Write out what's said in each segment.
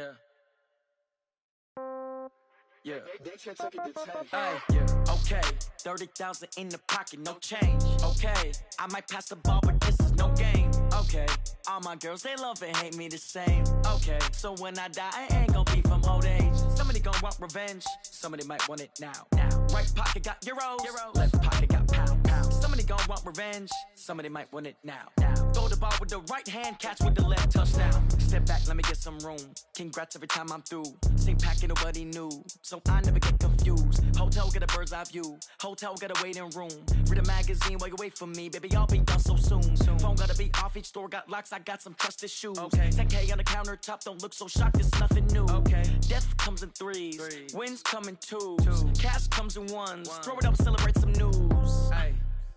Yeah. Yeah. They should take it to 10. Hey, yeah. Okay, 30,000 in the pocket, no change. Okay, I might pass the ball, but this is no game. Okay, all my girls, they love and hate me the same. Okay, so when I die, I ain't gon' be from old age. Somebody gon' want revenge, somebody might want it now. Right pocket got euros, left pocket got pound. Somebody gon' want revenge, somebody might want it now. Throw the ball with the right hand, catch with the left, touchdown. Step back, let me get some room. Congrats every time I'm through. Same packet, nobody knew, so I never get confused. Hotel get a bird's eye view, hotel got a waiting room. Read a magazine while you wait for me, baby, I'll be done so soon. Phone gotta be off, each store got locks, I got some trusted shoes. 10K on the countertop, don't look so shocked, it's nothing new. Death comes in threes, wins come in twos, cash comes in ones. Throw it up, celebrate some news.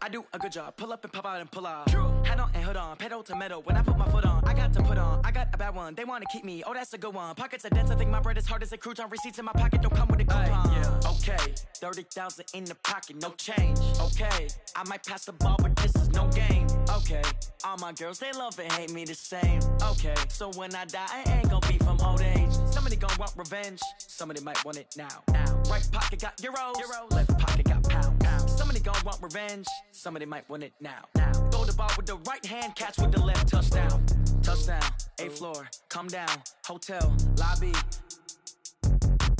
I do a good job, pull up and pop out and pull out. Hat on and hood on, pedal to metal. When I put my foot on, I got to put on. I got a bad one, they wanna keep me, oh that's a good one. Pockets are dense, I think my bread is hard as a crouton. Receipts in my pocket don't come with a coupon. Okay, 30,000 in the pocket, no change. Okay, I might pass the ball, but this is no game. Okay, all my girls, they love and hate me the same. Okay, so when I die, I ain't gon' be from old age. Somebody gon' want revenge, somebody might want it now. Right pocket got euros, left pocket got pound. Somebody gon' want revenge, somebody might want it now. Throw the ball with the right hand, catch with the left, touchdown. Touchdown, 8th floor, come down, hotel, lobby.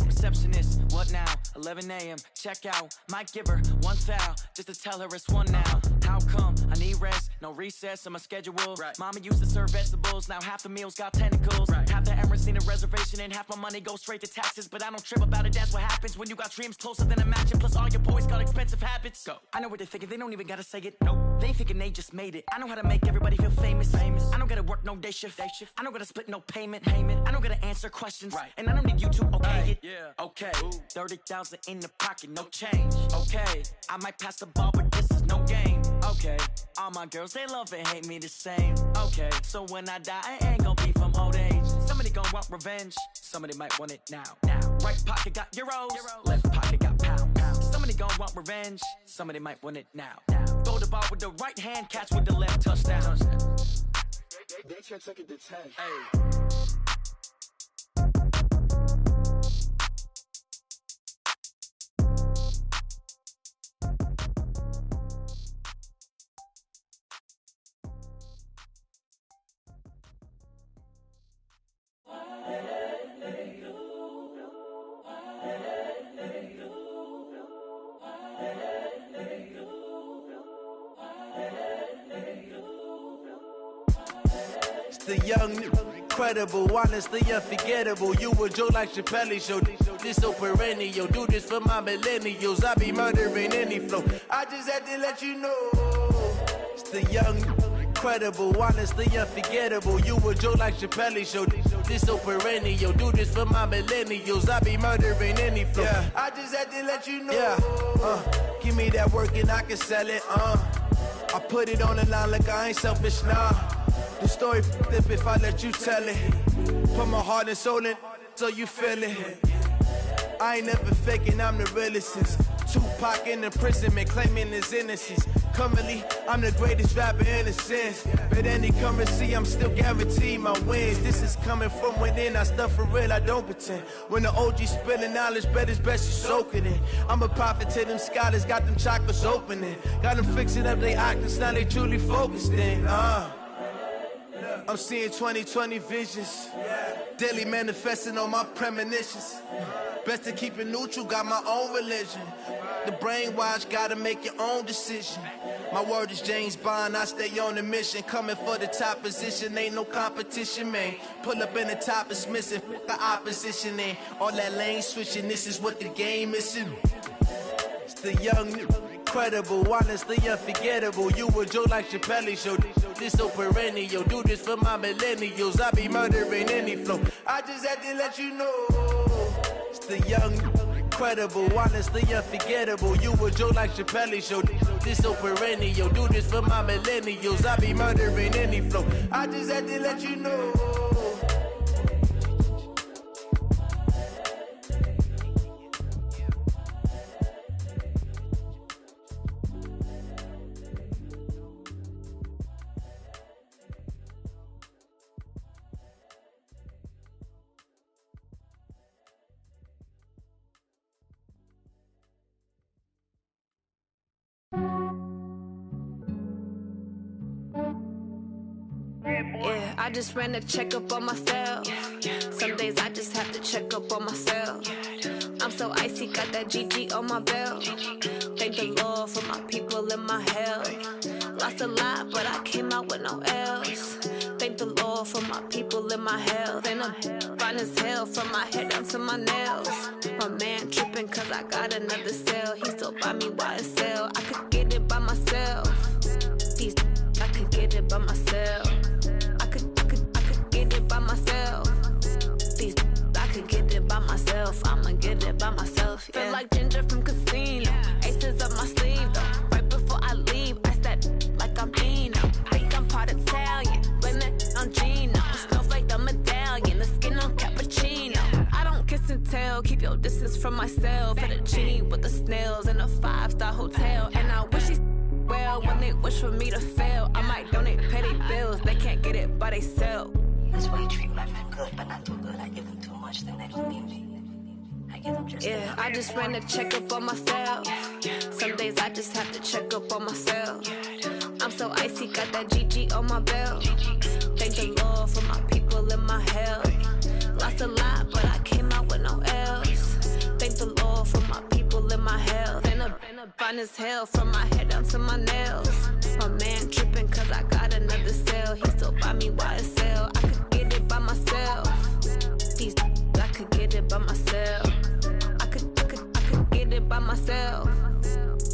Receptionist, what now? 11 a.m. check out. Might give her one foul just to tell her it's one now. How come? I need rest, no recess in my schedule. Mama used to serve vegetables, now half the meals got tentacles. Half the Emirates need a reservation and half my money goes straight to taxes. But I don't trip about it, that's what happens when you got dreams closer than a mansion. Plus all your boys got expensive habits. Go. I know what they're thinking, they don't even gotta say it. Nope. They thinking they just made it. I know how to make everybody feel famous. I don't gotta work no day shift. I don't gotta split no payment. I don't gotta answer questions. And I don't need you to okay it. Okay, 30,000 in the pocket, no change. Okay, I might pass the ball, but this is no game. Okay, all my girls, they love and hate me the same. Okay, so when I die, I ain't gon' be from old age. Somebody gon' want revenge, somebody might want it now. Right pocket got euros, left pocket got pound. Somebody gon' want revenge, somebody might want it now. Throw the ball with the right hand, catch with the left, touchdown. They should take it to 10. The young, incredible, honestly unforgettable. You a Joe like Chappelle show. This so perennial. Do this for my millennials. I be murdering any flow. I just had to let you know. It's the young, incredible, honestly unforgettable. You a Joe like Chappelle show. This so perennial. Do this for my millennials. I be murdering any flow. I just had to let you know. Give me that work and I can sell it. I put it on the line like I ain't selfish, nah. The story flip if I let you tell it. Put my heart and soul in so you feel it. I ain't never faking, I'm the realest since Tupac in imprisonment, claiming his innocence. Currently, I'm the greatest rapper in a sense. But any currency, I'm still guaranteed my wins. This is coming from within, I stuff for real, I don't pretend. When the OG spilling knowledge, bet it's best you soak it in. I'm a prophet to them scholars, got them chakras opening. Got them fixing up they octaves, now they truly focused in. I'm seeing 2020 visions, daily manifesting on my premonitions. Best to keep it neutral, got my own religion. The brainwash, gotta make your own decision. My word is James Bond, I stay on the mission. Coming for the top position, ain't no competition, man. Pull up in the top, it's missing, the opposition in. All that lane switching, this is what the game is in. It's the young, incredible, honestly unforgettable. You a Joe like Chappelle show. This so perennial. Do this for my millennials. I be murdering any flow. I just had to let you know. It's the young, incredible, honestly unforgettable. You a Joe like Chappelle show. This so perennial. Do this for my millennials. I be murdering any flow. I just had to let you know. Yeah, I just ran a checkup on myself. Some days I just have to check up on myself. I'm so icy, got that GG on my belt. Thank the Lord for my people and my health. Lost a lot, but I came out with no L's. Thank the Lord for my people and my health. And I'm fine as hell from my head down to my nails. My man tripping cause I got another cell. He still buy me YSL. I could get it by myself. These I could get it by myself. I could get it by myself. These I could get it by myself. I'ma get it by myself. Yeah. Feel like Ginger from Casino. Aces up my sleeve though. Right before I leave, I said like I'm Dino. Think I'm part Italian. Blame it on Gino. Snowflake the medallion. The skin on cappuccino. I don't kiss and tell. Keep your distance from myself. At a genie with the snails in a 5-star hotel. And I wish he's well when they wish for me to fail. I might donate petty bills. They can't get it by they sell. That's why you treat my men good, but not too good. I give them too much, then they don't need me. I give them just yeah, I just ran a checkup on myself. Some days I just have to check up on myself. I'm so icy, got that GG on my belt. Thank the Lord for my people and my health. Lost a lot, but I came out with no L's. Thank the Lord for my people and my health. And I'm fine as hell from my head down to my nails. My man tripping cause I got another cell. He still buy me YSL. I could get it by myself. These I could get it by myself. I could get it by myself.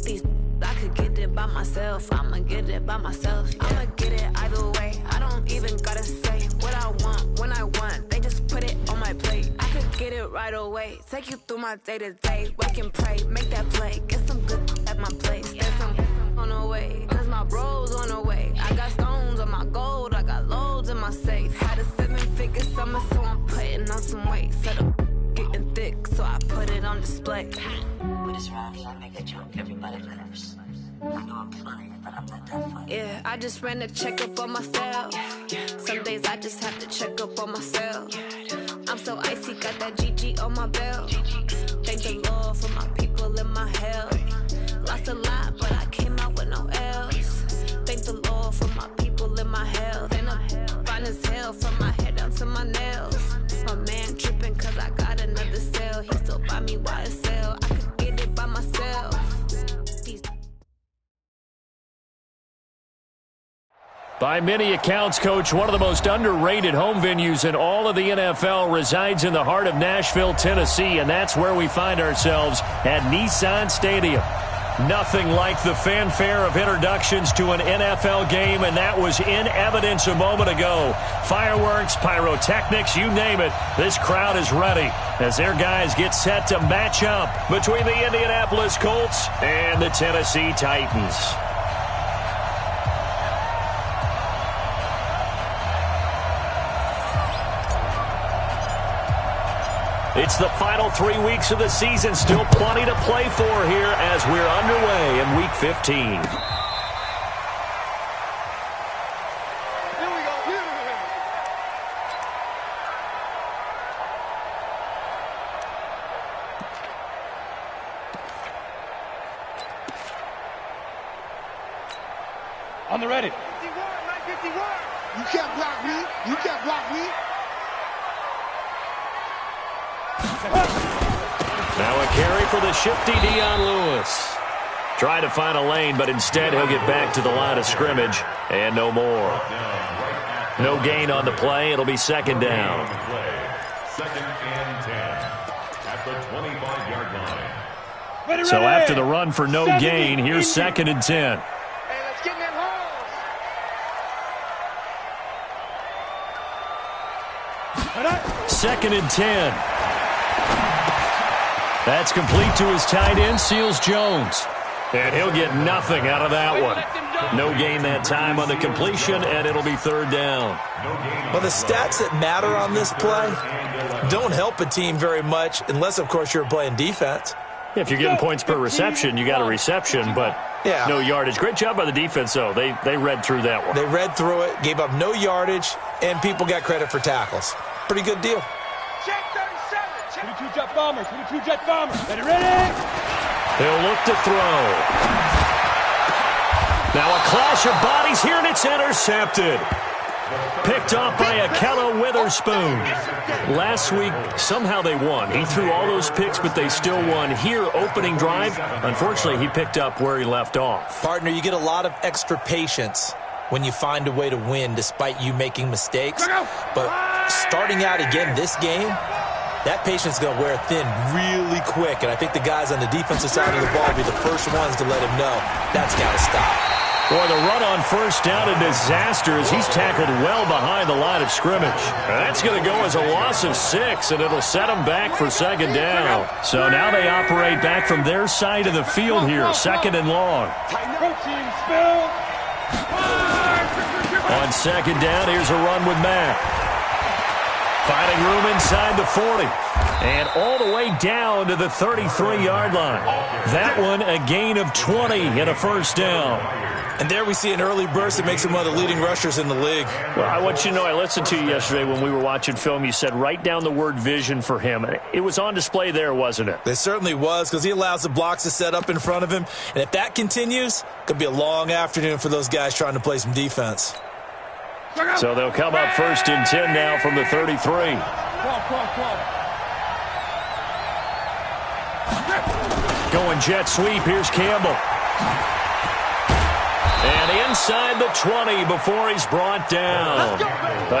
These I could get it by myself. I'ma get it by myself. Yeah. I'ma get it either way. I don't even gotta say what I want when I want. They just put it on my plate. I could get it right away. Take you through my day to day. Wake and pray, make that play. Get some good at my place. There's some on the way, cause my bros on the way. I got stones on my gold. I got loads in my safe. Had a 7-figure summer, so I'm putting on some weight. Set up getting thick, so I put it on display. With this round here, I make a joke, everybody laughs. I know I'm funny, but I'm not that funny. Yeah, I just ran a checkup on myself. Some days I just have to check up on myself. I'm so icy, got that GG on my belt. Thank the Lord for my people and my health. Lost a lot, but I came out with no L's. Thank the Lord for my people and my health. And I'm fine as hell from my head down to my nails. My man tripping cause I got another cell. He still buy me YSL. I could get it by myself. By many accounts, Coach, one of the most underrated home venues in all of the NFL resides in the heart of Nashville, Tennessee, and that's where we find ourselves at Nissan Stadium. Nothing like the fanfare of introductions to an NFL game, and that was in evidence a moment ago. Fireworks, pyrotechnics, you name it, this crowd is ready as their guys get set to match up between the Indianapolis Colts and the Tennessee Titans. It's the final 3 weeks of the season. Still plenty to play for here as we're underway in Week 15. Here we go. On the ready. 51, 951. You can't block me. You can't block me. Now a carry for the shifty Dion Lewis. Try to find a lane, but instead he'll get back to the line of scrimmage, and no more. No gain on the play. It'll be second down. Second and 10 at the 25-yard line. So after the run for no gain, here's second and 10. Hey, let's get in that hole. Second and 10. That's complete to his tight end, Seals Jones. And he'll get nothing out of that one. No gain that time on the completion, and it'll be third down. Well, the stats that matter on this play don't help a team very much unless, of course, you're playing defense. If you're getting points per reception, you got a reception, but no yardage. Great job by the defense, though. They read through that one. They read through it, gave up no yardage, and people got credit for tackles. Pretty good deal. Check 37. 22 jet bombers. 22 jet bombers. Ready, ready. They'll look to throw. Now a clash of bodies here, and it's intercepted. Picked off by Akello Witherspoon. Last week, somehow they won. He threw all those picks, but they still won. Here, opening drive, unfortunately, he picked up where he left off. Partner, you get a lot of extra patience when you find a way to win despite you making mistakes. But starting out again this game, that patience is going to wear thin really quick. And I think the guys on the defensive side of the ball will be the first ones to let him know that's got to stop. Boy, the run on first down, a disaster as he's tackled well behind the line of scrimmage. That's going to go as a loss of 6, and it'll set them back for second down. So now they operate back from their side of the field here, second and long. On second down, here's a run with Matt. Finding room inside the 40. And all the way down to the 33-yard line. That one, a gain of 20 and a first down. And there we see an early burst that makes him one of the leading rushers in the league. Well, I want you to know, I listened to you yesterday when we were watching film. You said write down the word vision for him. It was on display there, wasn't it? It certainly was, because he allows the blocks to set up in front of him. And if that continues, it could be a long afternoon for those guys trying to play some defense. So they'll come up first and 10 now from the 33. Going jet sweep. Here's Campbell. And inside the 20 before he's brought down.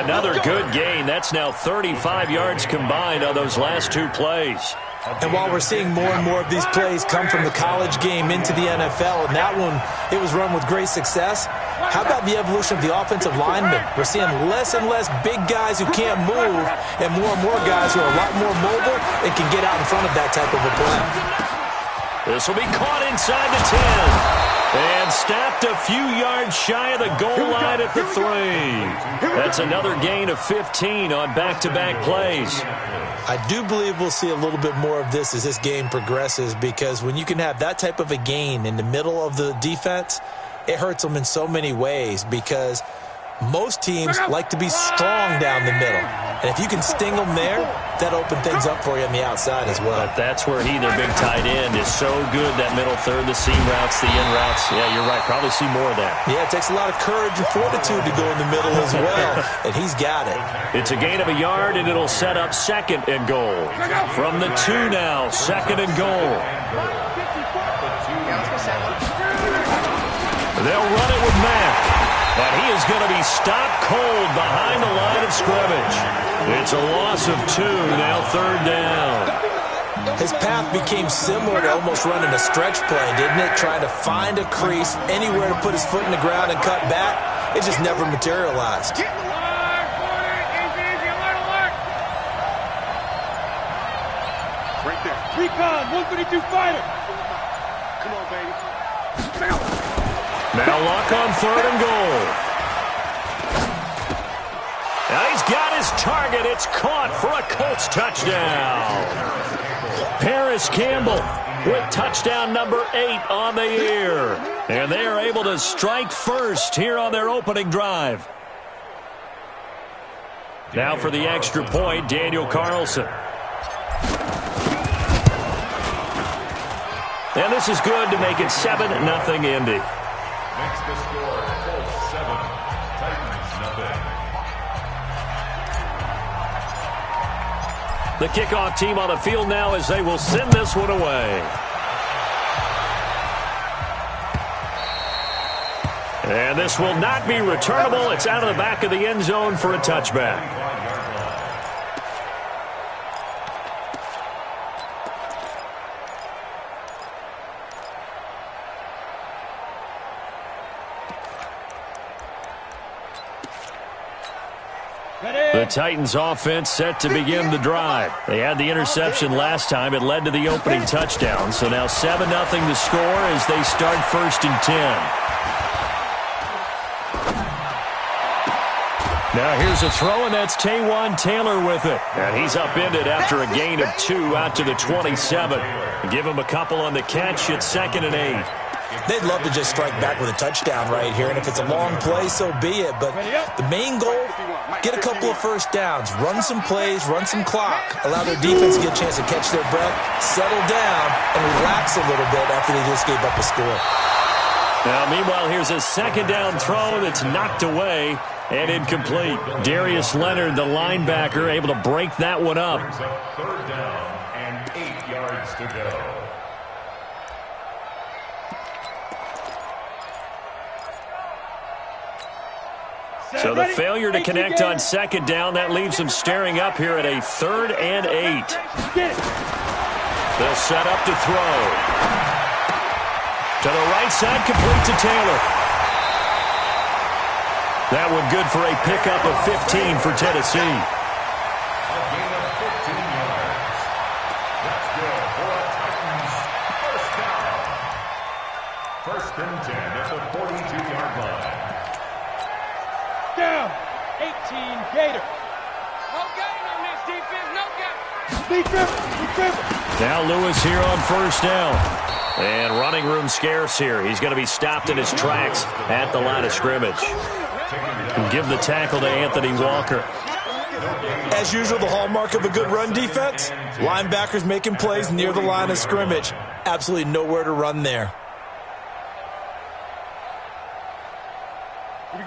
Another good gain. That's now 35 yards combined on those last 2 plays. And while we're seeing more and more of these plays come from the college game into the NFL, and that one, it was run with great success, how about the evolution of the offensive linemen? We're seeing less and less big guys who can't move and more guys who are a lot more mobile and can get out in front of that type of a play. This will be caught inside the 10. And stopped a few yards shy of the goal line at the 3. That's another gain of 15 on back-to-back plays. I do believe we'll see a little bit more of this as this game progresses, because when you can have that type of a gain in the middle of the defense, it hurts them in so many ways, because most teams like to be strong down the middle. And if you can sting them there, that opens things up for you on the outside as well. But that's where their big tight end, is so good, that middle third, the seam routes, the in routes. Yeah, you're right. Probably see more of that. Yeah, it takes a lot of courage and fortitude to go in the middle as well, and he's got it. It's a gain of a yard, and it'll set up second and goal. From the 2 now, second and goal. They'll run it with Matt. And he is going to be stopped cold behind the line of scrimmage. It's a loss of 2, now third down. His path became similar to almost running a stretch play, didn't it? Trying to find a crease, anywhere to put his foot in the ground and cut back. It just never materialized. Right there. Recon, 132 fighter. Come on, baby. Now lock on third and goal. Now he's got his target. It's caught for a Colts touchdown. Paris Campbell with touchdown number 8 on the year. And they are able to strike first here on their opening drive. Now for the extra point, Daniel Carlson. And this is good to make it 7-0 Indy. Makes the score Colts 7, Titans nothing. The kickoff team on the field now as they will send this one away. And this will not be returnable. It's out of the back of the end zone for a touchback. The Titans offense set to begin the drive. They had the interception last time. It led to the opening touchdown. So now 7-0 to score as they start first and 10. Now here's a throw, and that's Taywan Taylor with it. And he's upended after a gain of 2 out to the 27. Give him a couple on the catch. It's 2nd and 8. They'd love to just strike back with a touchdown right here, and if it's a long play, so be it. But the main goal, get a couple of first downs, run some plays, run some clock, allow their defense to get a chance to catch their breath, settle down, and relax a little bit after they just gave up a score. Now, meanwhile, here's a 2nd down throw that's knocked away And incomplete. Darius Leonard, the linebacker, able to break that one up. Brings up 3rd down and 8 yards to go. So the failure to connect on 2nd down, that leaves them staring up here at a 3rd and 8. They'll set up to throw. To the right side, complete to Taylor. That one good for a pickup of 15 for Tennessee. A gain of 15 yards. That's good for a Titans 1st down. 1st and 10 at the 42-yard line. Down. 18 Gator. No gain on this defense. No gain. Defense. Now Lewis here on 1st down. And running room scarce here. He's going to be stopped in his tracks at the line of scrimmage. Give the tackle to Anthony Walker. As usual, the hallmark of a good run defense, linebackers making plays near the line of scrimmage. Absolutely nowhere to run there.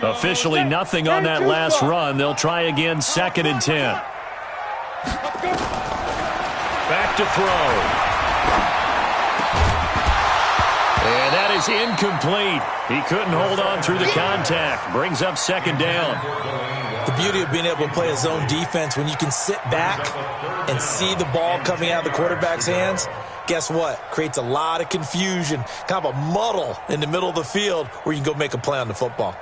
Officially nothing on that last run. They'll try again, 2nd and 10. Back to throw. And that is incomplete. He couldn't hold on through the contact. Brings up 2nd down. The beauty of being able to play a zone defense, when you can sit back and see the ball coming out of the quarterback's hands, guess what? Creates a lot of confusion, kind of a muddle in the middle of the field where you can go make a play on the football.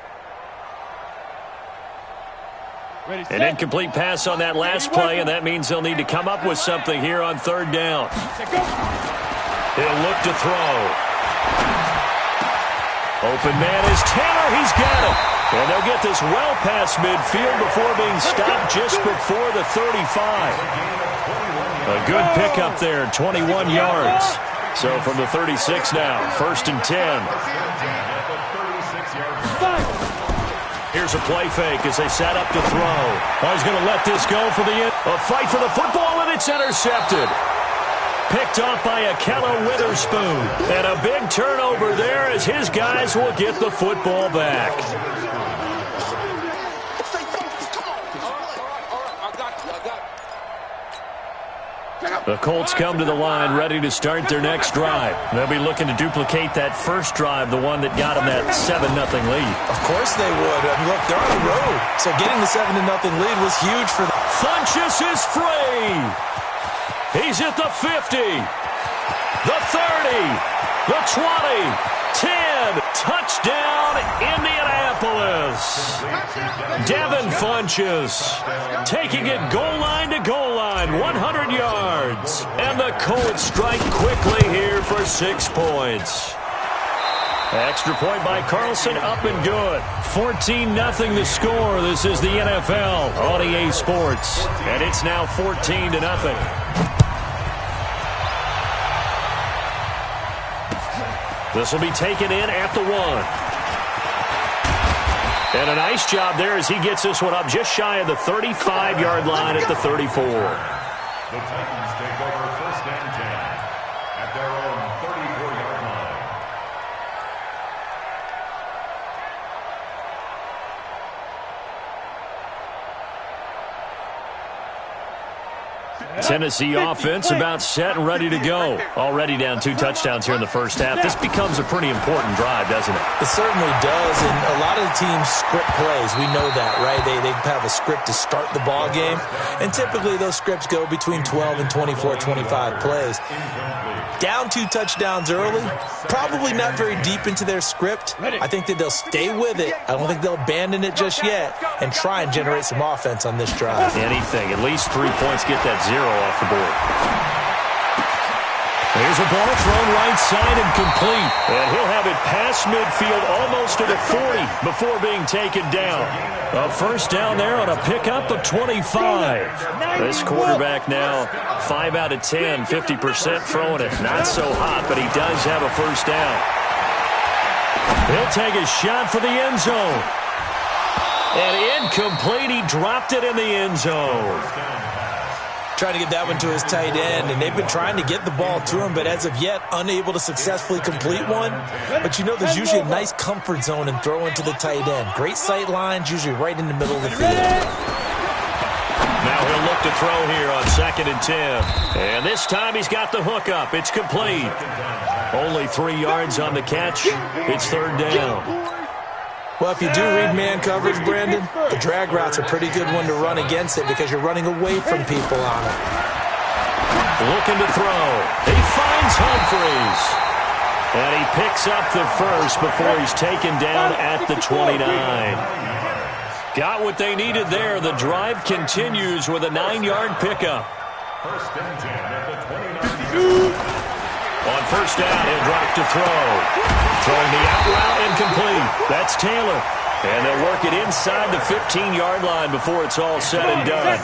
An incomplete pass on that last play, and that means they'll need to come up with something here on 3rd down. He'll look to throw. Open man is Taylor. He's got it. And they'll get this well past midfield before being stopped just before the 35. A good pickup there, 21 yards. So from the 36 now, 1st and 10. Here's a play fake as they set up to throw. Oh, he's going to let this go for the end. A fight for the football, and it's intercepted. Picked off by Akella Witherspoon. And a big turnover there as his guys will get the football back. The Colts come to the line ready to start their next drive. They'll be looking to duplicate that first drive, the one that got them that 7-0 lead. Of course they would. I mean, look, they're on the road. So getting the 7-0 lead was huge for them. Funchess is free. He's at the 50, the 30, the 20, 10. Touchdown, Indianapolis. Devin Funchess taking it goal line to goal line, 100 yards. And the Colts strike quickly here for 6 points. Extra point by Carlson, up and good. 14-0 the score. This is the NFL on EA Sports. And it's now 14-0. This will be taken in at the 1. And a nice job there as he gets this one up just shy of the 35-yard line at the 34. The Titans take over 1st and 10 at their own 34-yard line. Tennessee offense about set and ready to go. Already down 2 touchdowns here in the first half. This becomes a pretty important drive, doesn't it? It certainly does, and a lot of the teams script plays. We know that, right? They have a script to start the ball game, and typically those scripts go between 12 and 24, 25 plays. Down 2 touchdowns early, probably not very deep into their script. I think that they'll stay with it. I don't think they'll abandon it just yet and try and generate some offense on this drive. Anything, at least 3 points, get that 0 off the board. There's a ball thrown right side and complete. And he'll have it past midfield almost to the 40 before being taken down. A first down there on a pickup of 25. This quarterback now 5 out of 10, 50% throwing it. Not so hot, but he does have a first down. He'll take a shot for the end zone. And incomplete. He dropped it in the end zone. trying to get that one to his tight end, and they've been trying to get the ball to him, but as of yet, unable to successfully complete one. But you know there's usually a nice comfort zone in throwing to the tight end. Great sight lines, usually right in the middle of the field. Now he'll look to throw here on 2nd and 10. And this time he's got the hook up. It's complete. Only 3 yards on the catch. It's 3rd down. Well, if you do read man coverage, Brandon, the drag route's a pretty good one to run against it because you're running away from people on it. Looking to throw. He finds Humphries. And he picks up the first before he's taken down at the 29. Got what they needed there. The drive continues with a 9-yard pickup. 1st and 10 at the 29. On 1st down, he'll drop to throw. Throwing the out route incomplete. That's Taylor. And they'll work it inside the 15-yard line before it's all said and done.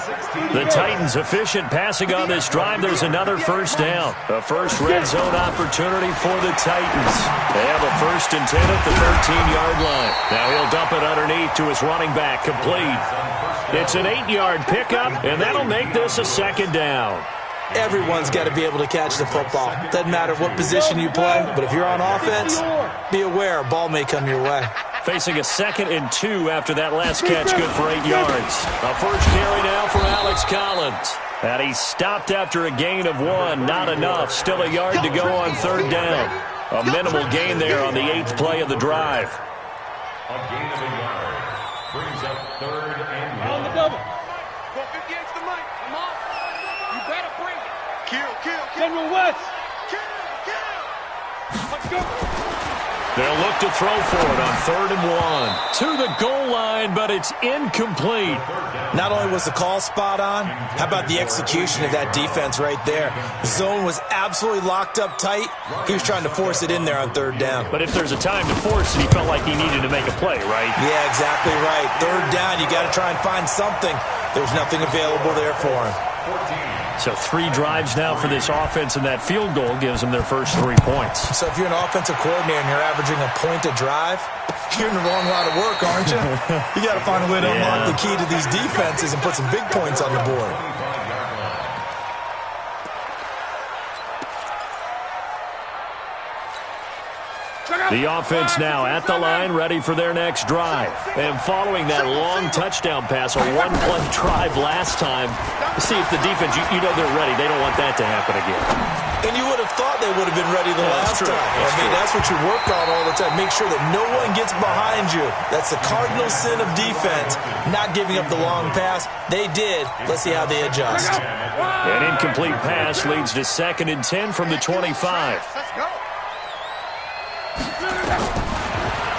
The Titans efficient passing on this drive. There's another 1st down. A first red zone opportunity for the Titans. They have a 1st and 10 at the 13-yard line. Now he'll dump it underneath to his running back. Complete. It's an 8-yard pickup, and that'll make this a 2nd down. Everyone's got to be able to catch the football. Doesn't matter what position you play, but if you're on offense, be aware a ball may come your way. Facing a 2nd and 2 after that last catch, good for 8 yards. A first carry now for Alex Collins. And he stopped after a gain of 1. Not enough. Still a yard to go on 3rd down. A minimal gain there on the 8th play of the drive. A gain of a yard brings up 3rd and 1. On the double. Go 50 extra money. Come on. You better bring it. Kill. General West. Kill. Let's go. They'll look to throw for it on 3rd and 1. To the goal line, but it's incomplete. Not only was the call spot on, how about the execution of that defense right there? The zone was absolutely locked up tight. He was trying to force it in there on 3rd down. But if there's a time to force it, he felt like he needed to make a play, right? Yeah, exactly right. 3rd down, you got to try and find something. There's nothing available there for him. So 3 drives now for this offense, and that field goal gives them their first 3 points. So if you're an offensive coordinator and you're averaging a point a drive, you're in the wrong line of work, aren't you? You got to find a way to unlock the key to these defenses and put some big points on the board. The offense now at the line, ready for their next drive. And following that long touchdown pass, a 1-play drive last time, see if the defense, you know they're ready. They don't want that to happen again. And you would have thought they would have been ready the last time. That's what you work on all the time. Make sure that no one gets behind you. That's the cardinal sin of defense, not giving up the long pass. They did. Let's see how they adjust. An incomplete pass leads to 2nd and 10 from the 25. Let's go.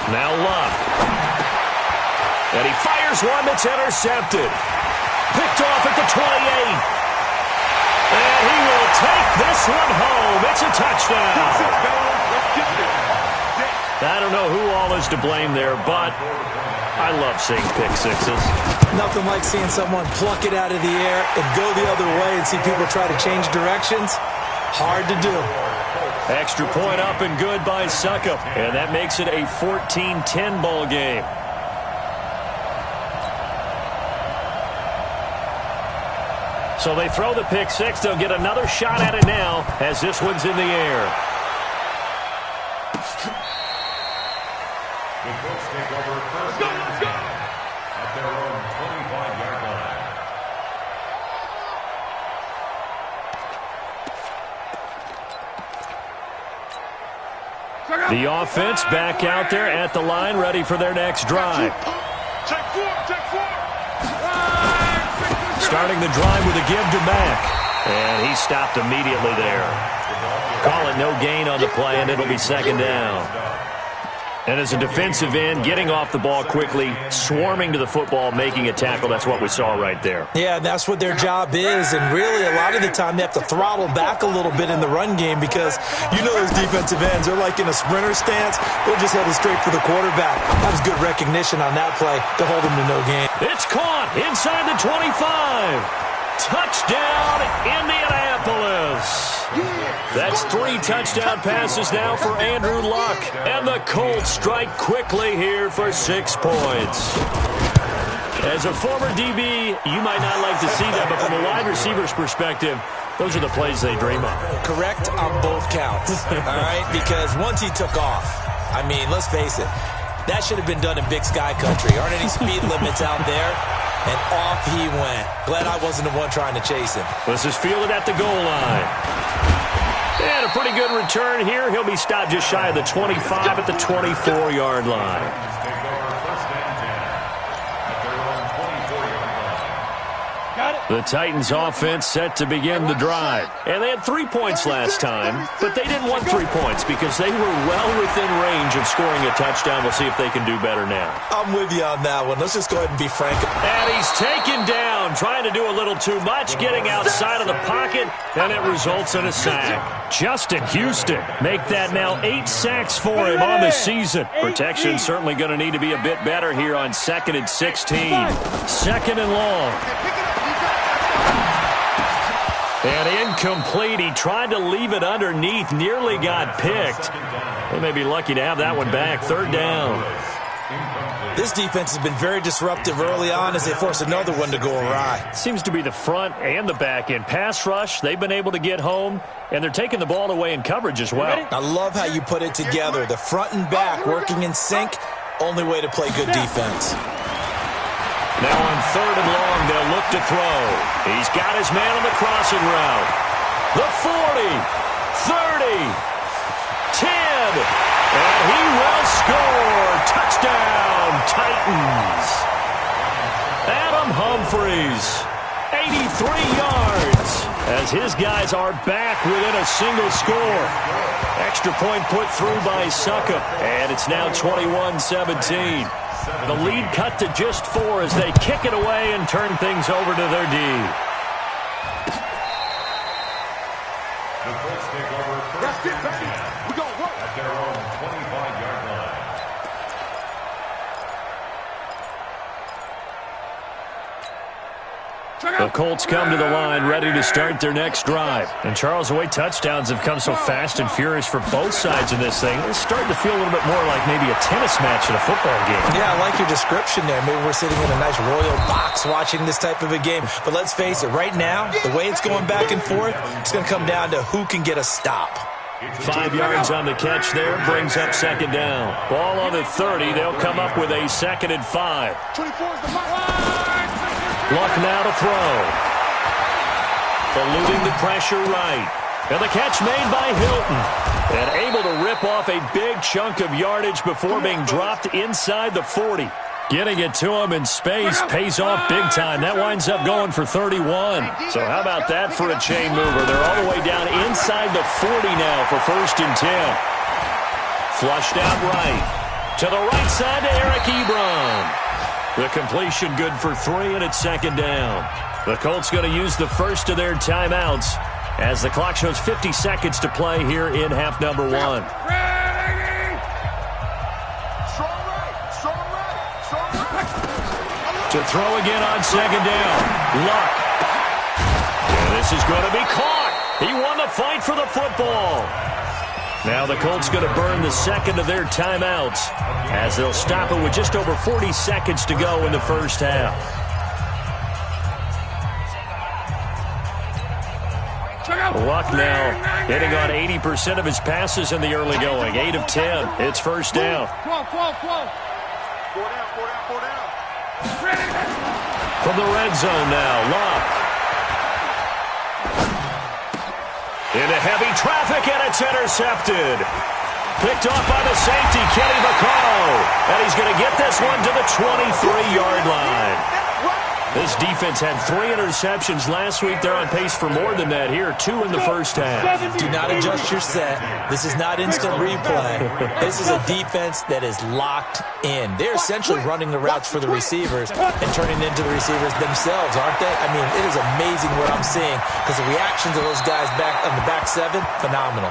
Now Luck. And he fires one that's intercepted. Picked off at the 28. And he will take this one home. It's a touchdown. I don't know who all is to blame there, but I love seeing pick sixes. Nothing like seeing someone pluck it out of the air and go the other way and see people try to change directions. Hard to do. Extra point up and good by Suckup. And that makes it a 14-10 ball game. So they throw the pick six. They'll get another shot at it now as this one's in the air. The Colts take over 1st and 10 at their own 25-yard line. The offense back out there at the line, ready for their next drive. Take four. Starting the drive with a give to Mack. And he stopped immediately there. Call it no gain on the play, and it'll be 2nd down. And as a defensive end, getting off the ball quickly, swarming to the football, making a tackle, that's what we saw right there. Yeah, that's what their job is, and really a lot of the time they have to throttle back a little bit in the run game because you know those defensive ends, they're like in a sprinter stance. They're just headed straight for the quarterback. That was good recognition on that play to hold him to no gain. It's caught inside the 25. Touchdown, Indianapolis. That's 3 touchdown passes now for Andrew Luck. And the Colts strike quickly here for 6 points. As a former DB, you might not like to see that, but from a wide receiver's perspective, those are the plays they dream of. Correct on both counts, all right? Because once he took off, I mean, let's face it, that should have been done in Big Sky country. Aren't any speed limits out there? And off he went. Glad I wasn't the one trying to chase him. This is fielded at the goal line. And a pretty good return here. He'll be stopped just shy of the 25 at the 24-yard line. The Titans offense set to begin the drive. And they had 3 points last time, but they didn't want 3 points because they were well within range of scoring a touchdown. We'll see if they can do better now. I'm with you on that one. Let's just go ahead and be frank. And he's taken down, trying to do a little too much, getting outside of the pocket, and it results in a sack. Justin Houston, make that now 8 sacks for him on the season. Protection certainly going to need to be a bit better here on 2nd and 16. 2nd and long. And incomplete. He tried to leave it underneath, nearly got picked. They may be lucky to have that one back. 3rd down. This defense has been very disruptive early on as they force another one to go awry. Seems to be the front and the back end. Pass rush, they've been able to get home, and they're taking the ball away in coverage as well. I love how you put it together. The front and back working in sync. Only way to play good defense. Now on 3rd and long, they'll look to throw. He's got his man on the crossing route. The 40, 30, 10, and he will score. Touchdown, Titans. Adam Humphries, 83 yards, as his guys are back within a single score. Extra point put through by Suckup, and it's now 21-17. The lead cut to just 4 as they kick it away and turn things over to their D. The Colts take over first and 10 at their own 25-yard line. The Colts come to the line ready to start their next drive. And Charles, the way touchdowns have come so fast and furious for both sides of this thing, it's starting to feel a little bit more like maybe a tennis match in a football game. Yeah, I like your description there. Maybe we're sitting in a nice royal box watching this type of a game. But let's face it, right now, the way it's going back and forth, it's going to come down to who can get a stop. 5 yards on the catch there, brings up 2nd down. Ball on the 30, they'll come up with a 2nd and 5. 24 is the mark. Luck now to throw. Eluding the pressure right. And the catch made by Hilton. And able to rip off a big chunk of yardage before being dropped inside the 40. Getting it to him in space pays off big time. That winds up going for 31. So how about that for a chain mover? They're all the way down inside the 40 now for 1st and 10. Flushed out right. To the right side to Eric Ebron. The completion good for 3, and it's 2nd down. The Colts going to use the first of their timeouts as the clock shows 50 seconds to play here in half number 1. Ready! To throw again on 2nd down. Luck. And this is going to be caught. He won the fight for the football. Now the Colts going to burn the 2nd of their timeouts as they'll stop it with just over 40 seconds to go in the first half. Luck now hitting on 80% of his passes in the early going. 8 of 10. It's 1st down. 12. From the red zone now, Luck. Into heavy traffic, and it's intercepted. Picked off by the safety, Kenny Vaccaro. And he's going to get this one to the 23-yard line. This defense had 3 interceptions last week. They're on pace for more than that here. 2 in the first half. Do not adjust your set. This is not instant replay. This is a defense that is locked in. They're essentially running the routes for the receivers and turning into the receivers themselves, aren't they? I mean, it is amazing what I'm seeing because the reactions of those guys back on the back 7, phenomenal.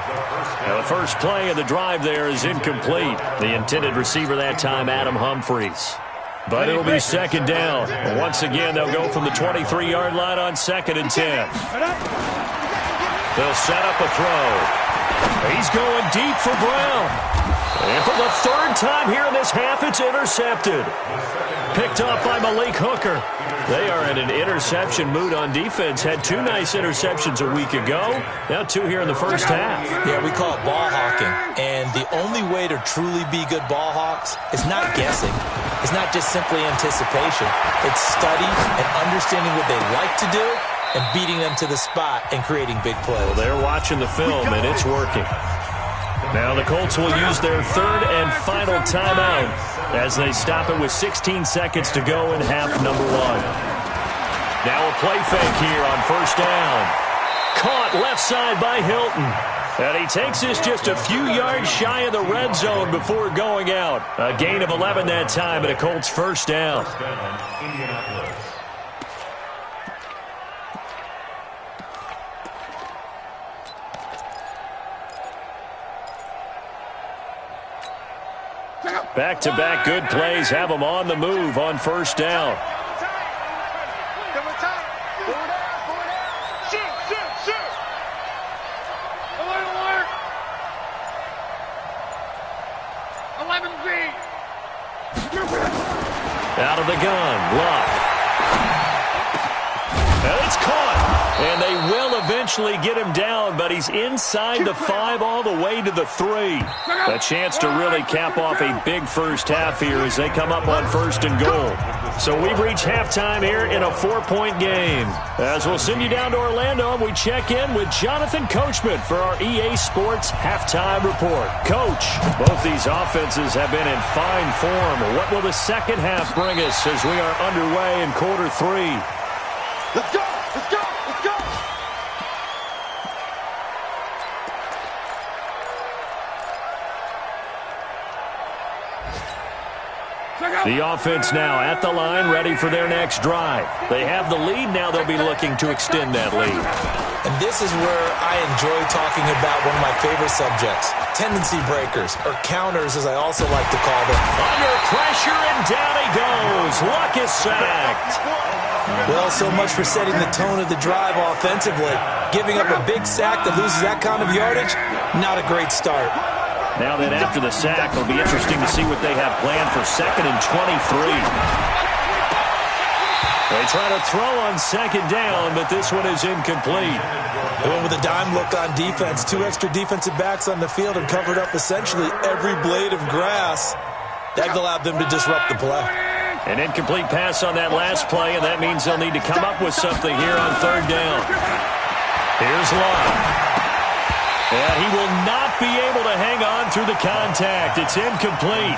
Now the first play of the drive there is incomplete. The intended receiver that time, Adam Humphries. But it'll be 2nd down. Once again, they'll go from the 23-yard line on 2nd and 10. They'll set up a throw. He's going deep for Brown. And for the third time here in this half, it's intercepted. Picked off by Malik Hooker. They are in an interception mood on defense. Had 2 nice interceptions a week ago. Now 2 here in the first half. Yeah, we call it ball hawking. And the only way to truly be good ball hawks is not guessing. It's not just simply anticipation. It's study and understanding what they like to do and beating them to the spot and creating big plays. Well, they're watching the film, and it's working. Now the Colts will use their third and final timeout as they stop it with 16 seconds to go in half number 1. Now a play fake here on first down. Caught left side by Hilton. And he takes this just a few yards shy of the red zone before going out. A gain of 11 that time and a Colts first down. Back-to-back good plays have them on the move on first down. Out of the gun, Luck. And it's caught. And they will eventually get him down, but he's inside the 5 all the way to the 3. A chance to really cap off a big first half here as they come up on first and goal. So we've reached halftime here in a 4-point game. As we'll send you down to Orlando, and we check in with Jonathan Coachman for our EA Sports Halftime Report. Coach, both these offenses have been in fine form. What will the second half bring us as we are underway in quarter 3? Let's go! Let's go! Let's go! The offense now at the line, ready for their next drive. They have the lead. Now they'll be looking to extend that lead. And this is where I enjoy talking about one of my favorite subjects, tendency breakers, or counters as I also like to call them. Under pressure, and down he goes. Luck is sacked. Well, so much for setting the tone of the drive offensively. Giving up a big sack that loses that kind of yardage, not a great start. Now then, after the sack, it'll be interesting to see what they have planned for 2nd and 23. They try to throw on 2nd down, but this one is incomplete. They went with a dime look on defense. 2 extra defensive backs on the field and covered up essentially every blade of grass. That allowed them to disrupt the play. An incomplete pass on that last play, and that means they'll need to come up with something here on 3rd down. Here's Love. And he will not be able to hang on through the contact. It's incomplete.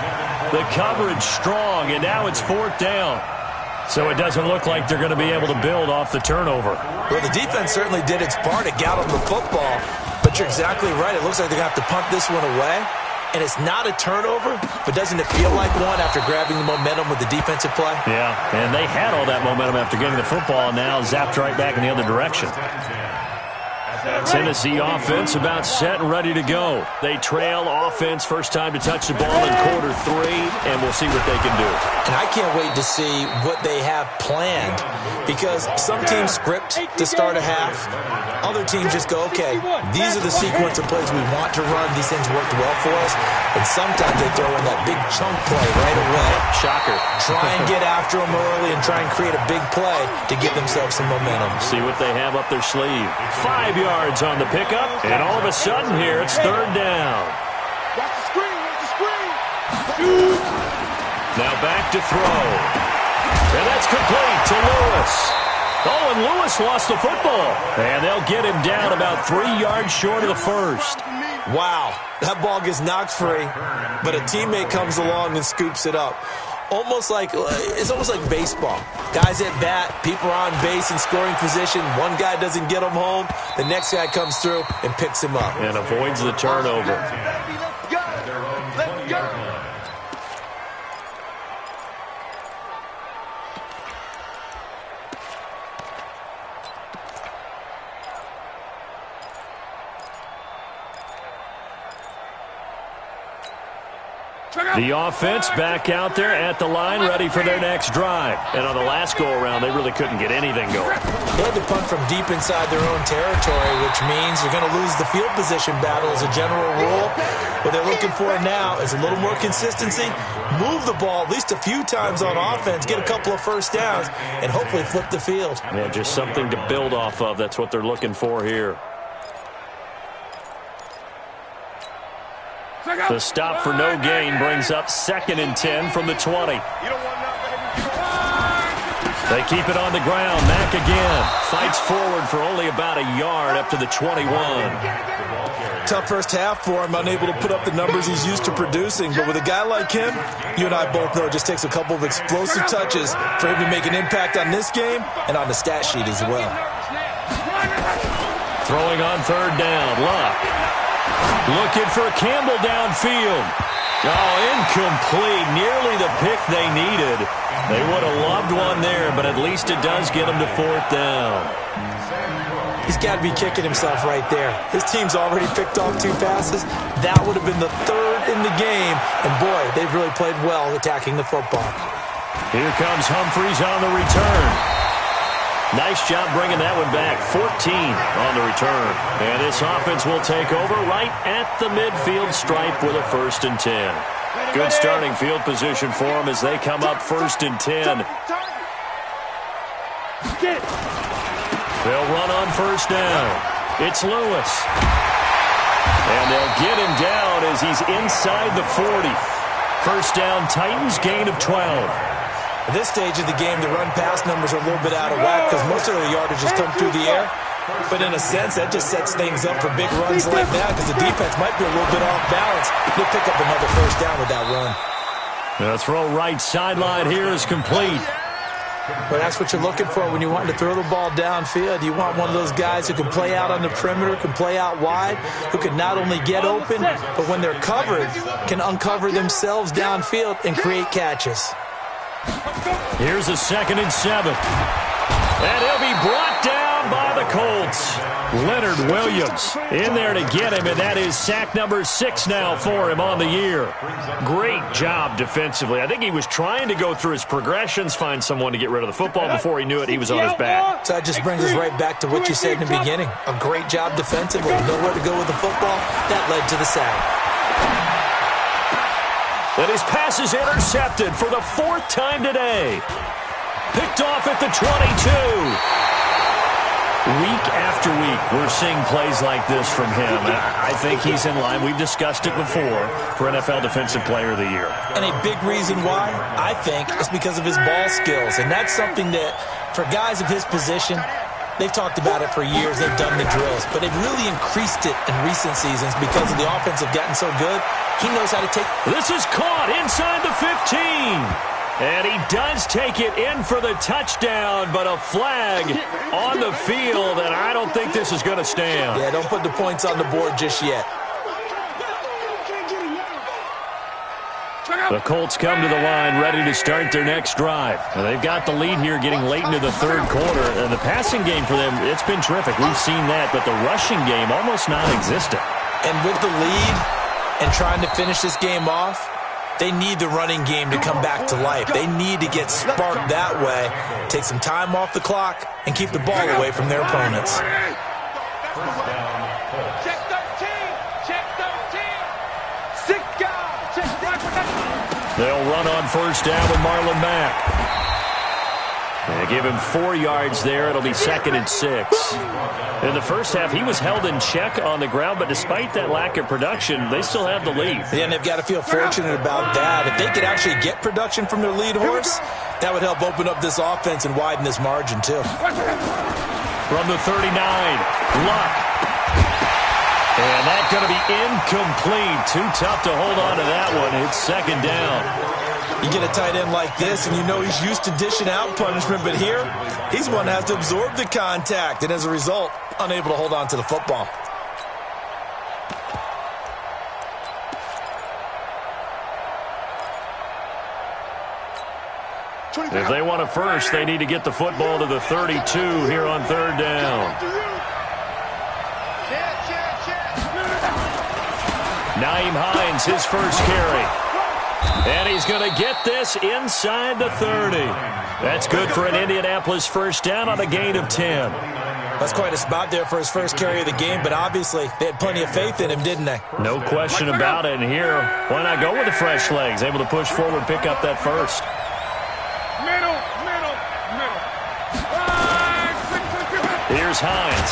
The coverage strong, and now it's 4th down. So it doesn't look like they're going to be able to build off the turnover. Well, the defense certainly did its part to get on the football, but you're exactly right. It looks like they're going to have to punt this one away. And it's not a turnover, but doesn't it feel like one after grabbing the momentum with the defensive play? Yeah, and they had all that momentum after getting the football, and now zapped right back in the other direction. Tennessee offense about set and ready to go. They trail offense, first time to touch the ball in quarter 3, and we'll see what they can do. And I can't wait to see what they have planned, because some teams script to start a half. Other teams just go, okay, these are the sequence of plays we want to run. These things worked well for us. And sometimes they throw in that big chunk play right away. Shocker. Try and get after them early and try and create a big play to give themselves some momentum. See what they have up their sleeve. 5 yards on the pickup, and all of a sudden here it's 3rd down. Watch the screen, watch the screen. Now back to throw. And that's complete to Lewis. Oh, and Lewis lost the football. And they'll get him down about 3 yards short of the first. Wow, that ball gets knocked free, but a teammate comes along and scoops it up. It's almost like baseball. Guys at bat, people are on base in scoring position. One guy doesn't get him home. The next guy comes through and picks him up. And avoids the turnover. Let's go. Let's go. The offense back out there at the line, ready for their next drive. And on the last go-around, they really couldn't get anything going. They had to punt from deep inside their own territory, which means you're going to lose the field position battle as a general rule. What they're looking for now is a little more consistency, move the ball at least a few times on offense, get a couple of first downs, and hopefully flip the field. Yeah, just something to build off of. That's what they're looking for here. The stop for no gain brings up 2nd and 10 from the 20. They keep it on the ground. Mack again. Fights forward for only about a yard up to the 21. Tough first half for him, unable to put up the numbers he's used to producing. But with a guy like him, you and I both know it just takes a couple of explosive touches for him to make an impact on this game and on the stat sheet as well. Throwing on 3rd down. Luck. Looking for Campbell downfield. Oh, incomplete. Nearly the pick they needed. They would have loved one there, but at least it does get them to 4th down. He's got to be kicking himself right there. His team's already picked off 2 passes. That would have been the 3rd in the game. And, boy, they've really played well attacking the football. Here comes Humphries on the return. Nice job bringing that one back. 14 on the return. And this offense will take over right at the midfield stripe with a 1st and 10. Good starting field position for them as they come up 1st and 10. They'll run on 1st down. It's Lewis. And they'll get him down as he's inside the 40. 1st down, Titans, gain of 12. At this stage of the game, the run-pass numbers are a little bit out of whack because most of the yardage has come through the air. But in a sense, that just sets things up for big runs like that because the defense might be a little bit off balance. They'll pick up another 1st down with that run. The throw right sideline here is complete. Well, that's what you're looking for when you want to throw the ball downfield. You want one of those guys who can play out on the perimeter, can play out wide, who can not only get open, but when they're covered, can uncover themselves downfield and create catches. Here's a 2nd and 7. And he'll be brought down by the Colts. Leonard Williams in there to get him, and that is sack number 6 now for him on the year. Great job defensively. I think he was trying to go through his progressions, find someone to get rid of the football. Before he knew it, he was on his back. So that just brings us right back to what you said in the beginning. A great job defensively. Nowhere to go with the football. That led to the sack. And his pass is intercepted for the 4th time today. Picked off at the 22. Week after week, we're seeing plays like this from him. I think he's in line. We've discussed it before for NFL Defensive Player of the Year. And a big reason why, I think, is because of his ball skills. And that's something that, for guys of his position, they've talked about it for years. They've done the drills. But they've really increased it in recent seasons because of the offense have gotten so good. He knows how to take. This is caught inside the 15. And he does take it in for the touchdown, but a flag on the field, and I don't think this is going to stand. Yeah, don't put the points on the board just yet. The Colts come to the line ready to start their next drive. Now, they've got the lead here getting late into the 3rd quarter. And the passing game for them, it's been terrific. We've seen that, but the rushing game almost non-existent. And with the lead and trying to finish this game off, they need the running game to come back to life. They need to get sparked that way, take some time off the clock, and keep the ball away from their opponents. Check 13. Check 13. 6 guys. Check that. They'll run on 1st down with Marlon Mack. They give him 4 yards there. It'll be 2nd and 6. In the first half, he was held in check on the ground, but despite that lack of production, they still have the lead. Yeah, and they've got to feel fortunate about that. If they could actually get production from their lead horse, that would help open up this offense and widen this margin, too. From the 39, Luck. And that's going to be incomplete. Too tough to hold on to that one. It's 2nd down. You get a tight end like this, and you know he's used to dishing out punishment, but here, he's one that has to absorb the contact, and as a result, unable to hold on to the football. If they want a first, they need to get the football to the 32 here on 3rd down. Naeem Hines, his first carry. And he's going to get this inside the 30. That's good for an Indianapolis first down on a gain of 10. That's quite a spot there for his first carry of the game, but obviously they had plenty of faith in him, didn't they? No question about it. And here, why not go with the fresh legs? Able to push forward, pick up that first. Middle. Here's Hines.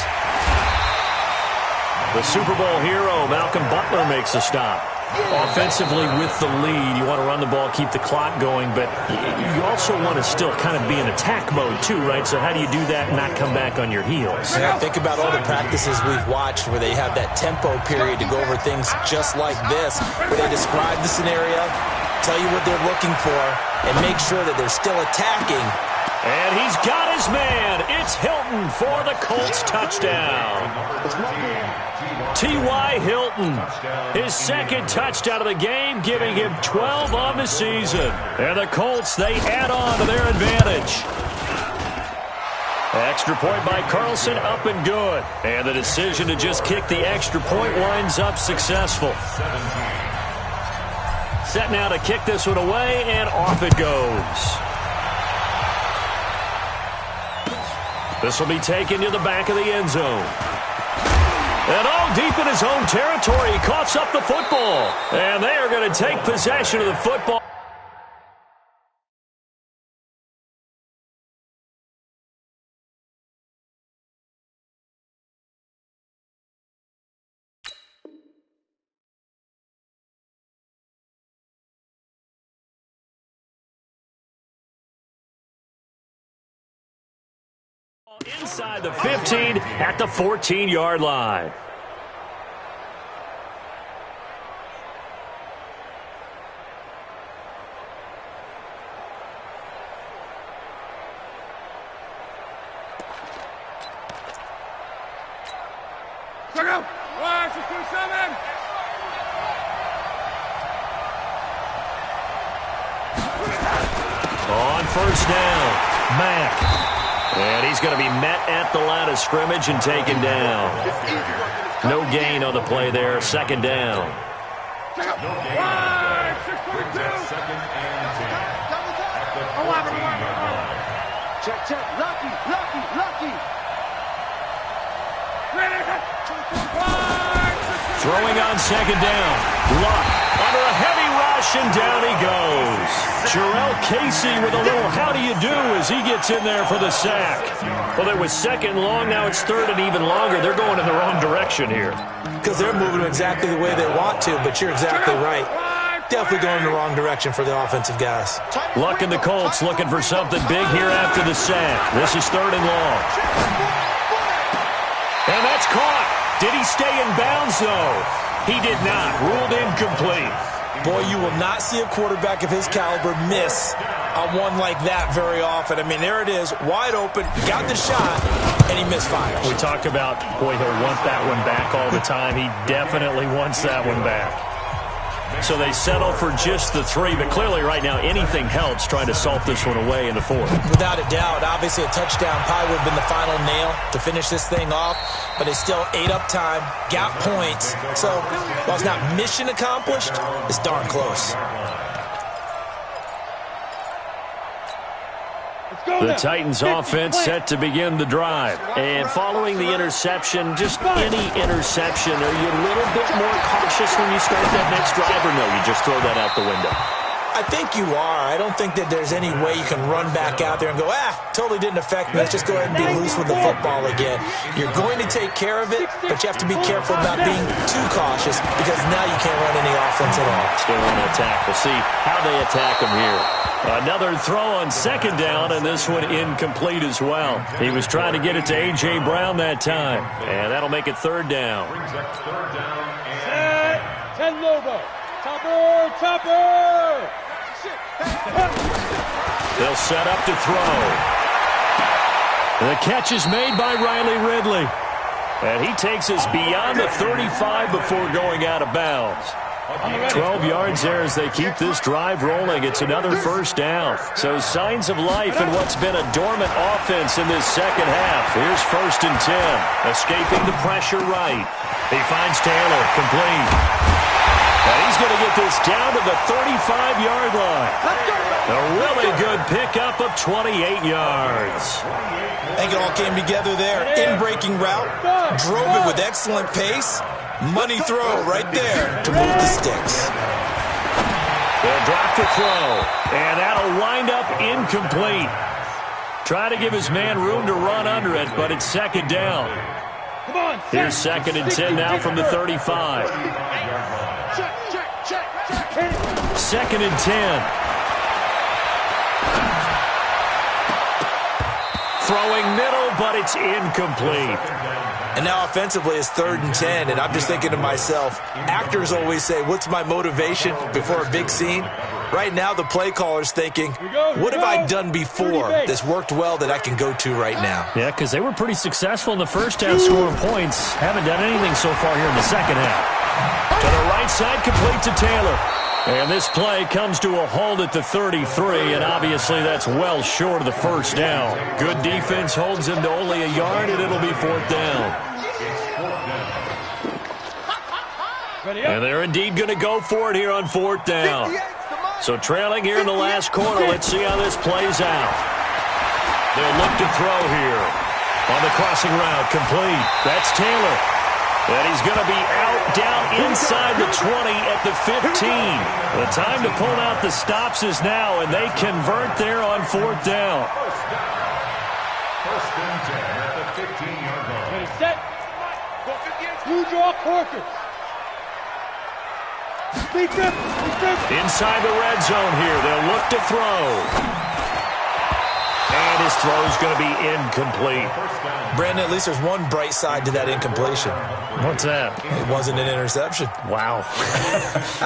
The Super Bowl hero, Malcolm Butler, makes a stop. Offensively with the lead, you want to run the ball, keep the clock going, but you also want to still kind of be in attack mode too, right? So how do you do that and not come back on your heels? Yeah, think about all the practices we've watched where they have that tempo period to go over things just like this, where they describe the scenario, tell you what they're looking for, and make sure that they're still attacking. And he's got his man. It's Hilton for the Colts touchdown. T.Y. Hilton, his second touchdown of the game, giving him 12 on the season. And the Colts, they add on to their advantage. Extra point by Carlson, up and good. And the decision to just kick the extra point winds up successful. Set now to kick this one away, and off it goes. This will be taken to the back of the end zone. And all deep in his own territory, he coughs up the football. And they are going to take possession of the football. Inside the 15 at the 14-yard line. Check out. 627. On first down, Mack. And he's going to be met at the line of scrimmage and taken down. No gain on the play there. Second down. Check out. 622. Check. Lucky. Throwing on second down. Luck under a heavy rush, and down he goes. Jarrell Casey with a little how do you do as he gets in there for the sack. Well, it was second and long. Now it's third and even longer. They're going in the wrong direction here. Because they're moving exactly the way they want to, but you're exactly right. Definitely going in the wrong direction for the offensive guys. Luck and the Colts looking for something big here after the sack. This is third and long. And that's caught. Did he stay in bounds, though? He did not. Ruled incomplete. Boy, you will not see a quarterback of his caliber miss on one like that very often. I mean, there it is, wide open, got the shot, and he misfires. We talk about, boy, he'll want that one back all the time. He definitely wants that one back. So they settle for just the 3, but clearly right now anything helps trying to salt this one away in the 4th. Without a doubt, obviously a touchdown probably would have been the final nail to finish this thing off, but it's still ate up time, got points. So while it's not mission accomplished, it's darn close. The Titans offense set to begin the drive. And following the interception, just any interception, are you a little bit more cautious when you start that next drive, or no, you just throw that out the window? I think you are. I don't think that there's any way you can run back out there and go, totally didn't affect me. Let's just go ahead and be loose with the football again. You're going to take care of it, but you have to be careful about being too cautious because now you can't run any offense at all. Still on attack. We'll see how they attack him here. Another throw on second down, and this one incomplete as well. He was trying to get it to A.J. Brown that time, and that'll make it third down. Set. 10 Lobo. Topper. They'll set up to throw. The catch is made by Riley Ridley. And he takes us beyond the 35 before going out of bounds. 12 yards there as they keep this drive rolling. It's another first down. So signs of life in what's been a dormant offense in this second half. Here's 1st and 10. Escaping the pressure right. He finds Taylor, complete. And he's going to get this down to the 35-yard line. A really good pickup of 28 yards. I think it all came together there. In-breaking route, drove it with excellent pace. Money throw right there to move the sticks. They'll drop the throw, and that'll wind up incomplete. Trying to give his man room to run under it, but it's second down. Here's 2nd and 10 now from the 35. 2nd and 10. Throwing middle, but it's incomplete. And now offensively it's 3rd and 10, and I'm just thinking to myself, actors always say, what's my motivation before a big scene? Right now the play caller's thinking, what have I done before that's worked well that I can go to right now? Yeah, because they were pretty successful in the first half scoring points. Haven't done anything so far here in the second half. To the right side, complete to Taylor. And this play comes to a halt at the 33, and obviously that's well short of the first down. Good defense holds him to only a yard, and it'll be 4th down. And they're indeed going to go for it here on 4th down. So trailing here in the last quarter, let's see how this plays out. They'll look to throw here. On the crossing route, complete. That's Taylor. And he's going to be out, down inside the 20 at the 15. The time to pull out the stops is now, and they convert there on 4th down. First and 10 at the 15-yard line. Ready, set. You draw Corker. Inside the red zone here, they'll look to throw. And his throw is going to be incomplete. Brandon, at least there's one bright side to that incompletion. What's that? It wasn't an interception. Wow.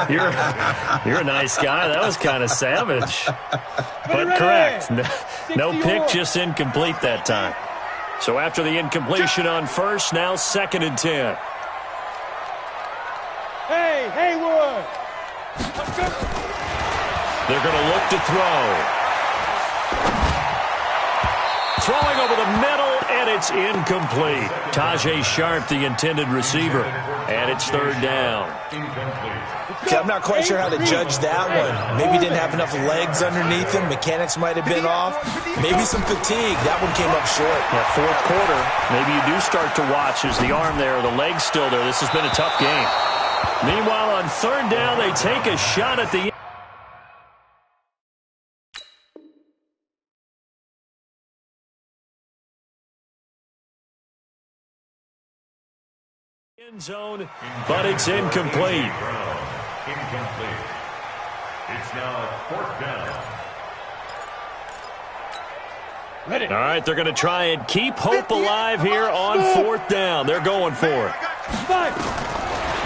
You're a nice guy. That was kind of savage. But correct. No pick, just incomplete that time. So after the incompletion on first, now 2nd and 10. Hey, Haywood! They're going to look to throw. Throwing over the middle, and it's incomplete. Tajay Sharp, the intended receiver. And it's 3rd down. Okay, I'm not quite sure how to judge that one. Maybe didn't have enough legs underneath him. Mechanics might have been off. Maybe some fatigue. That one came up short. Yeah, 4th quarter. Maybe you do start to watch. Is the arm there, the leg's still there? This has been a tough game. Meanwhile, on 3rd down, they take a shot at the end zone, but it's incomplete. Incomplete. It's now 4th down. Ready. All right, they're going to try and keep hope alive here on 4th down. They're going for it.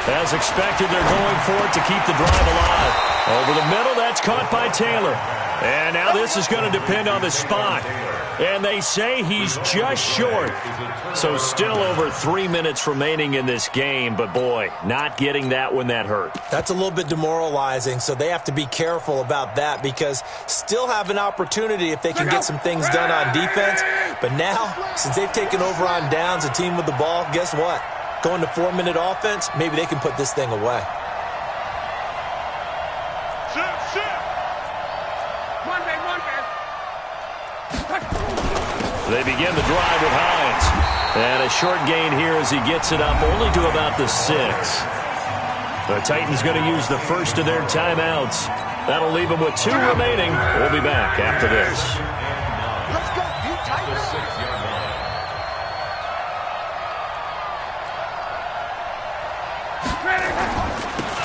As expected, they're going for it to keep the drive alive. Over the middle, that's caught by Taylor. And now this is going to depend on the spot. And they say he's just short. So still over 3 minutes remaining in this game. But, boy, not getting that when that hurt. That's a little bit demoralizing, so they have to be careful about that because still have an opportunity if they can get some things done on defense. But now, since they've taken over on downs, a team with the ball, guess what? Going to 4-minute offense, maybe they can put this thing away. They begin the drive with Hines. And a short gain here as he gets it up only to about the 6. The Titans going to use the first of their timeouts. That'll leave them with 2 remaining. We'll be back after this. Let's go, you Titans.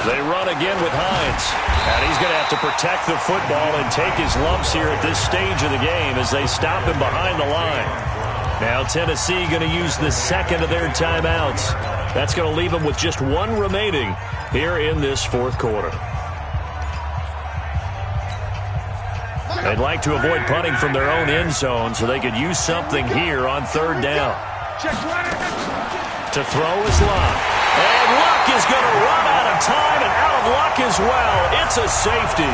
They run again with Hines. And he's going to have to protect the football and take his lumps here at this stage of the game as they stop him behind the line. Now Tennessee going to use the second of their timeouts. That's going to leave them with just 1 remaining here in this 4th quarter. They'd like to avoid punting from their own end zone so they could use something here on 3rd down. To throw is Luck. And Luck is going to run out of time and out of luck as well. It's a safety.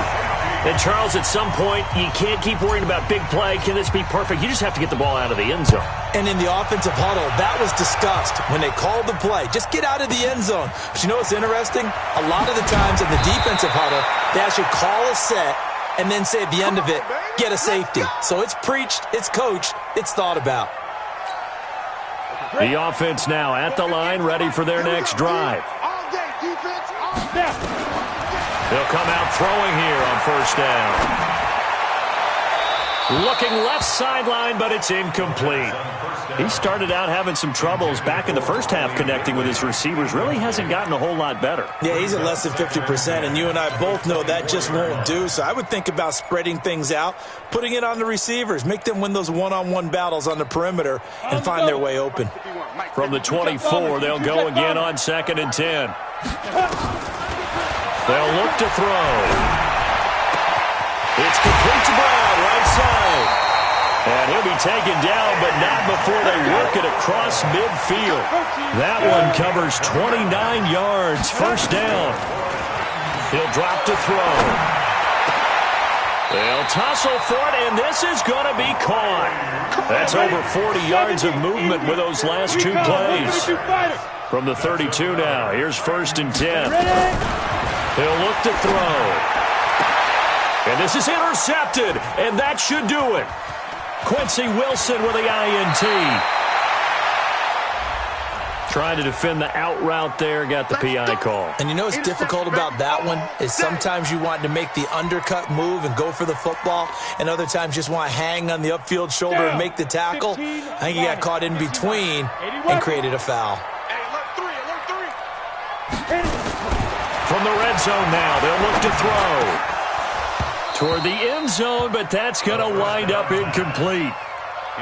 And, Charles, at some point, you can't keep worrying about big play. Can this be perfect? You just have to get the ball out of the end zone. And in the offensive huddle, that was discussed when they called the play. Just get out of the end zone. But you know what's interesting? A lot of the times in the defensive huddle, they actually call a set and then say at the end of it, get a safety. So it's preached, it's coached, it's thought about. The offense now at the line, ready for their next drive. They'll come out throwing here on first down. Looking left sideline, but it's incomplete. He started out having some troubles back in the first half connecting with his receivers. Really hasn't gotten a whole lot better. Yeah, he's at less than 50%, and you and I both know that just won't do. So I would think about spreading things out, putting it on the receivers, make them win those one-on-one battles on the perimeter and find their way open. From the 24, they'll go again on 2nd and 10. They'll look to throw. It's complete to Brown, right side. And he'll be taken down, but not before they work it across midfield. That one covers 29 yards, first down. He'll drop to throw. They'll tussle for it, and this is going to be caught. That's over 40 yards of movement with those last two plays. From the 32 now, here's 1st and 10. He'll look to throw. And this is intercepted, and that should do it. Quincy Wilson with the INT. Trying to defend the out route there, got the PI call. And you know what's difficult about that one is sometimes you want to make the undercut move and go for the football, and other times just want to hang on the upfield shoulder and make the tackle. I think he got caught in between and created a foul. From the red zone now, they'll look to throw. Toward the end zone, but that's going to wind up incomplete.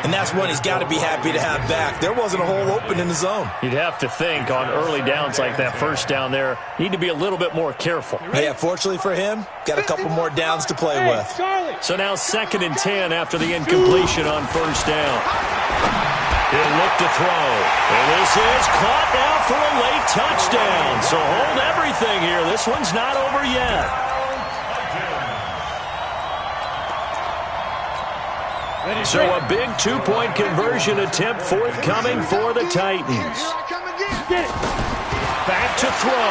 And that's one he's got to be happy to have back. There wasn't a hole open in the zone. You'd have to think on early downs like that first down there, need to be a little bit more careful. Yeah, fortunately for him, got a couple more downs to play with. So now 2nd and 10 after the incompletion on first down. He'll look to throw. And this is caught now for a late touchdown. So hold everything here. This one's not over yet. So a big two-point conversion attempt forthcoming for the Titans. Back to throw.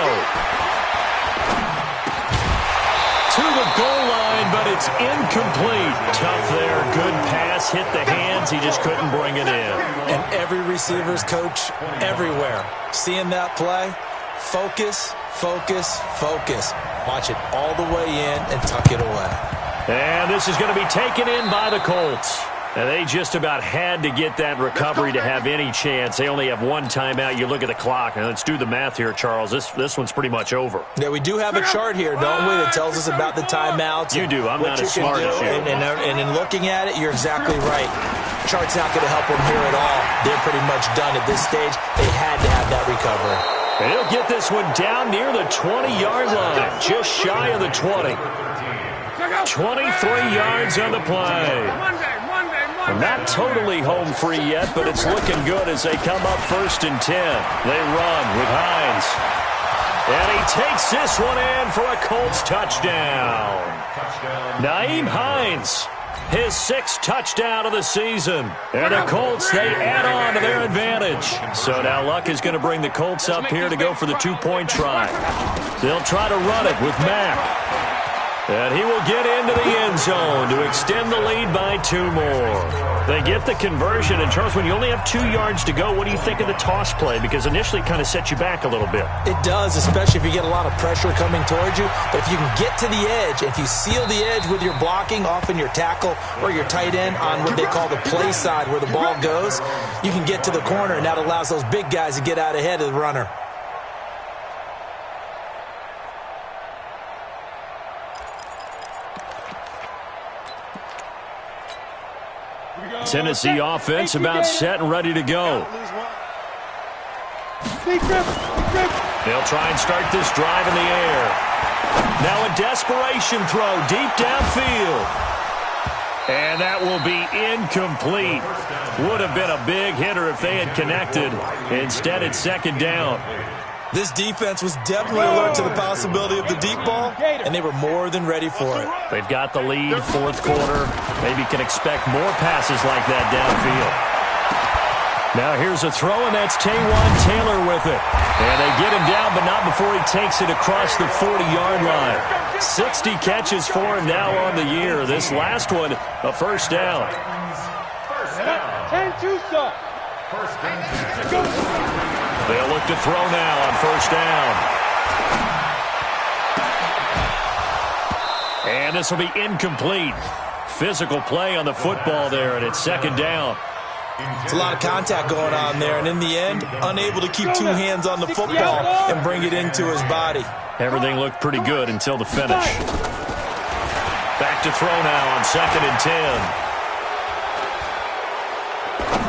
To the goal line, but it's incomplete. Tough there. Good pass. Hit the hands. He just couldn't bring it in. And every receiver's coach everywhere, seeing that play, focus, focus, focus. Watch it all the way in and tuck it away. And this is going to be taken in by the Colts. And they just about had to get that recovery to have any chance. They only have one timeout. You look at the clock. And let's do the math here, Charles. This one's pretty much over. Yeah, we do have a chart here, don't we, that tells us about the timeouts. You do. I'm not as smart as you. And in looking at it, you're exactly right. Chart's not going to help them here at all. They're pretty much done at this stage. They had to have that recovery. And he'll get this one down near the 20-yard line, just shy of the 20. 23 yards on the play. Not totally home free yet, but it's looking good as they come up 1st and 10. They run with Hines. And he takes this one in for a Colts touchdown. Nyheim Hines, his 6th touchdown of the season. And the Colts, they add on to their advantage. So now Luck is going to bring the Colts up here to go for the 2-point try. They'll try to run it with Mack. And he will get into the end zone to extend the lead by 2 more. They get the conversion. And, Charles, when you only have 2 yards to go, what do you think of the toss play? Because initially it kind of sets you back a little bit. It does, especially if you get a lot of pressure coming towards you. But if you can get to the edge, if you seal the edge with your blocking, often your tackle or your tight end on what they call the play side where the ball goes, you can get to the corner, and that allows those big guys to get out ahead of the runner. Tennessee offense about set and ready to go. They'll try and start this drive in the air. Now a desperation throw deep downfield. And that will be incomplete. Would have been a big hitter if they had connected. Instead, it's 2nd down. This defense was definitely alert to the possibility of the deep ball, and they were more than ready for it. They've got the lead, fourth quarter. Maybe can expect more passes like that downfield. Now here's a throw, and that's Taywan Taylor with it. And they get him down, but not before he takes it across the 40-yard line. 60 catches for him now on the year. This last one, a first down. 10-2, sir. They'll look to throw now on first down. And this will be incomplete. Physical play on the football there, and it's second down. It's a lot of contact going on there, and in the end, unable to keep two hands on the football and bring it into his body. Everything looked pretty good until the finish. Back to throw now on 2nd and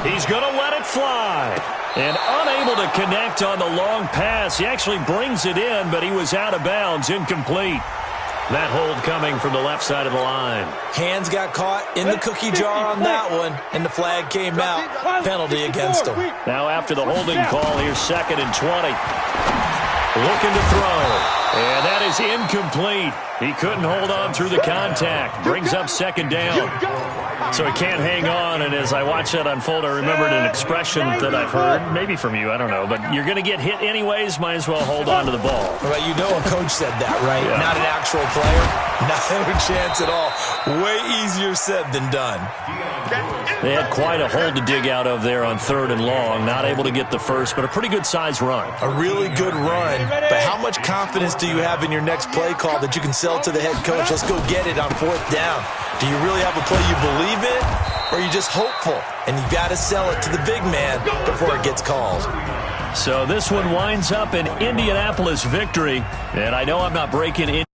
10. He's going to let it fly. And unable to connect on the long pass. He actually brings it in, but he was out of bounds, incomplete. That hold coming from the left side of the line. Hands got caught in the cookie jar on that one, and the flag came out. Penalty against him. Now after the holding call, here's 2nd and 20. Looking to throw. And that is incomplete. He couldn't hold on through the contact. Brings up second down. So he can't hang on, and as I watch that unfold, I remembered an expression that I've heard, maybe from you, I don't know, but you're going to get hit anyways, might as well hold on to the ball. Well, you know a coach said that, right? Yeah. Not an actual player. Not a chance at all. Way easier said than done. They had quite a hole to dig out of there on 3rd and long. Not able to get the first, but a pretty good-sized run. A really good run, but how much confidence do you have in your next play call that you can sell to the head coach? Let's go get it on 4th down. Do you really have a play you believe in, or are you just hopeful? And you got to sell it to the big man before it gets called. So this one winds up an Indianapolis victory, and I know I'm not breaking in.